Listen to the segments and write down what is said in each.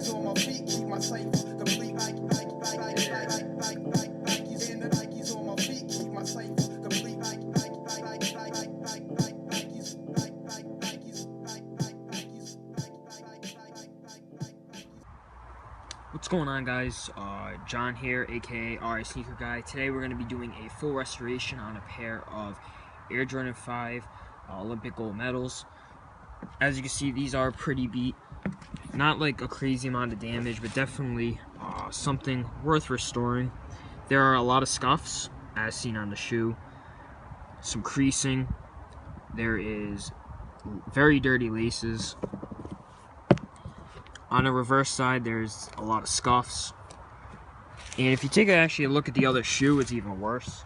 Nikes on my feet, keep my cipher complete. Nikes on my feet, keep my cipher complete. What's going on, guys? John here, aka RI Sneaker Guy. Today we're going to be doing a full restoration on a pair of Air Jordan 5 Olympic gold medals. As you can see, these are pretty beat. Not like a crazy amount of damage, but definitely something worth restoring. There are a lot of scuffs, as seen on the shoe. Some creasing. There is very dirty laces. On the reverse side, there's a lot of scuffs. And if you take actually a look at the other shoe, it's even worse.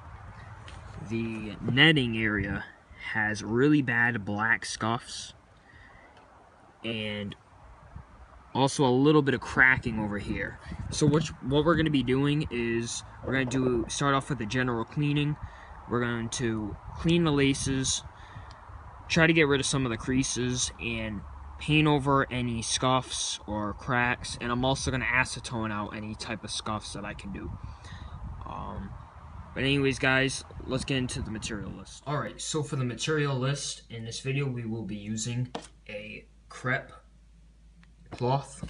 The netting area has really bad black scuffs. And also a little bit of cracking over here. So what we're going to be doing is we're going to start off with a general cleaning. We're going to clean the laces, try to get rid of some of the creases, and paint over any scuffs or cracks, and I'm also going to acetone out any type of scuffs that I can do. But anyways, guys, let's get into the material list. Alright, so for the material list, in this video we will be using a crepe cloth,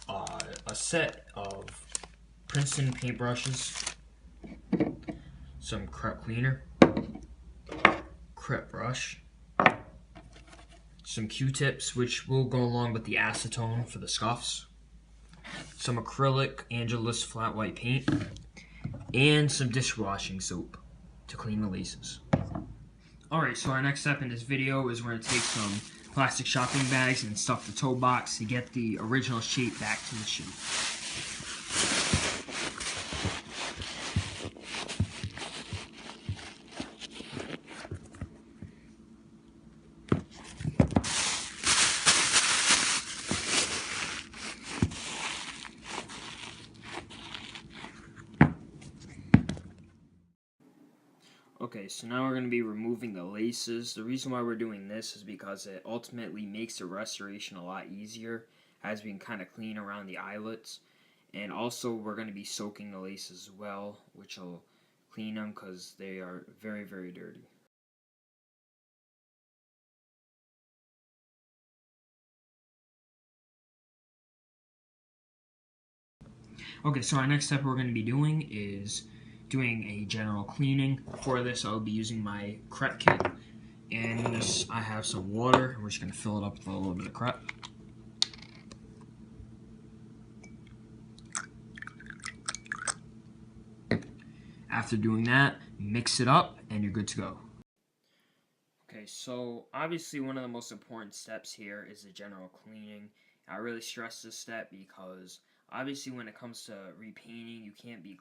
a set of Princeton paintbrushes, some crepe cleaner, crepe brush, some Q-tips, which will go along with the acetone for the scuffs, some acrylic Angelus flat white paint, and some dishwashing soap to clean the laces. Alright, so our next step in this video is we're going to take some plastic shopping bags and stuff the toe box to get the original shape back to the shoe. Okay, so now we're going to be removing the laces. The reason why we're doing this is because it ultimately makes the restoration a lot easier as we can kind of clean around the eyelets. And also we're going to be soaking the laces as well, which will clean them because they are very, very dirty. Okay, so our next step we're going to be doing is doing a general cleaning. For this, I'll be using my crepe kit, and in this I have some water. We're just going to fill it up with a little bit of crepe. After doing that, mix it up and you're good to go. Okay, so obviously one of the most important steps here is the general cleaning. I really stress this step because obviously when it comes to repainting, you can't be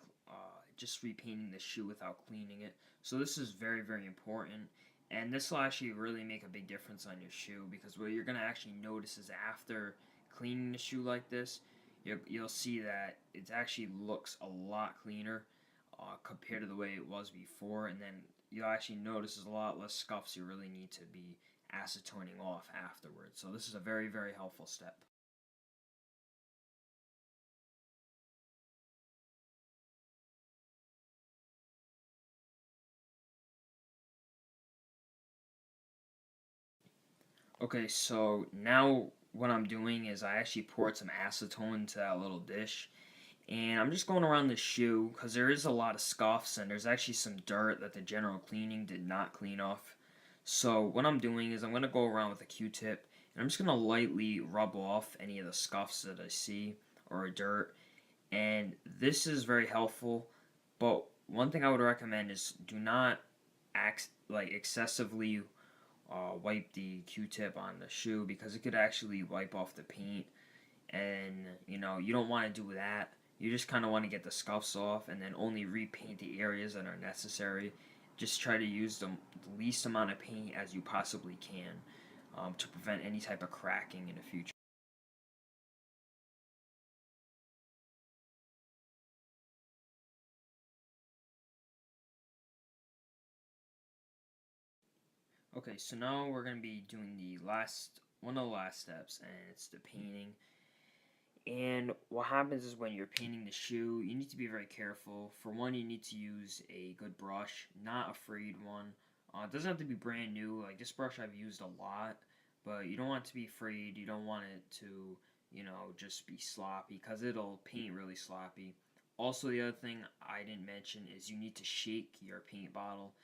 just repainting the shoe without cleaning it. So this is very, very important. And this will actually really make a big difference on your shoe, because what you're going to actually notice is after cleaning the shoe like this, you'll see that it actually looks a lot cleaner compared to the way it was before. And then you'll actually notice there's a lot less scuffs you really need to be acetoning off afterwards. So this is a very, very helpful step. Okay, so now what I'm doing is I actually poured some acetone into that little dish, and I'm just going around the shoe because there is a lot of scuffs and there's actually some dirt that the general cleaning did not clean off. So what I'm doing is I'm going to go around with a Q-tip and I'm just going to lightly rub off any of the scuffs that I see or dirt, and this is very helpful. But one thing I would recommend is do not excessively wipe the Q-tip on the shoe, because it could actually wipe off the paint, and you don't want to do that. You just kind of want to get the scuffs off and then only repaint the areas that are necessary. Just try to use the least amount of paint as you possibly can to prevent any type of cracking in the future. Okay, so now we're going to be doing the last one of the last steps, and it's the painting. And what happens is when you're painting the shoe, you need to be very careful. For one, you need to use a good brush, not a frayed one. It doesn't have to be brand new. Like this brush I've used a lot, but you don't want it to be frayed. You don't want it to, just be sloppy because it'll paint really sloppy. Also, the other thing I didn't mention is you need to shake your paint bottle.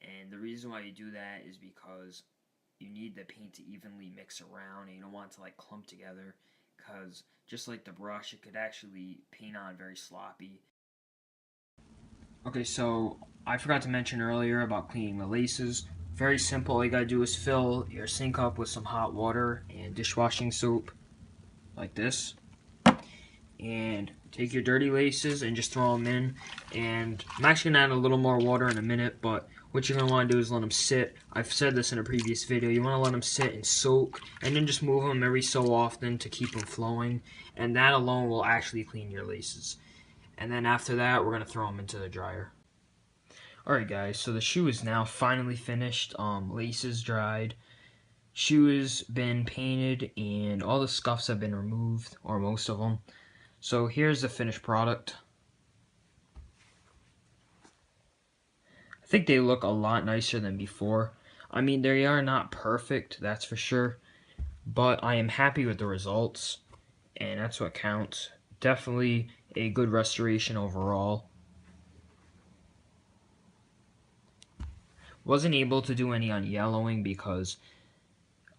And the reason why you do that is because you need the paint to evenly mix around and you don't want it to like clump together because just like the brush, it could actually paint on very sloppy. Okay, so I forgot to mention earlier about cleaning the laces. Very simple. All you gotta do is fill your sink up with some hot water and dishwashing soap, like this. And take your dirty laces and just throw them in. And I'm actually gonna add a little more water in a minute, but what you're gonna want to do is let them sit. I've said this in a previous video. You want to let them sit and soak, and then just move them every so often to keep them flowing. And that alone will actually clean your laces. And then after that, we're gonna throw them into the dryer. Alright guys, so the shoe is now finally finished. Laces dried. Shoe has been painted and all the scuffs have been removed, or most of them. So here's the finished product. I think they look a lot nicer than before. I mean, they are not perfect, that's for sure. But I am happy with the results, and that's what counts. Definitely a good restoration overall. Wasn't able to do any on yellowing because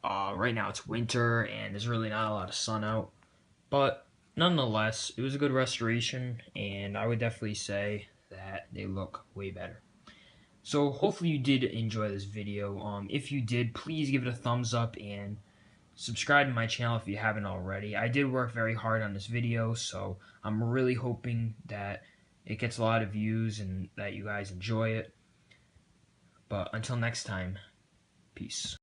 right now it's winter and there's really not a lot of sun out. But nonetheless, it was a good restoration, and I would definitely say that they look way better. So hopefully you did enjoy this video. If you did, please give it a thumbs up and subscribe to my channel if you haven't already. I did work very hard on this video, so I'm really hoping that it gets a lot of views and that you guys enjoy it. But until next time, peace.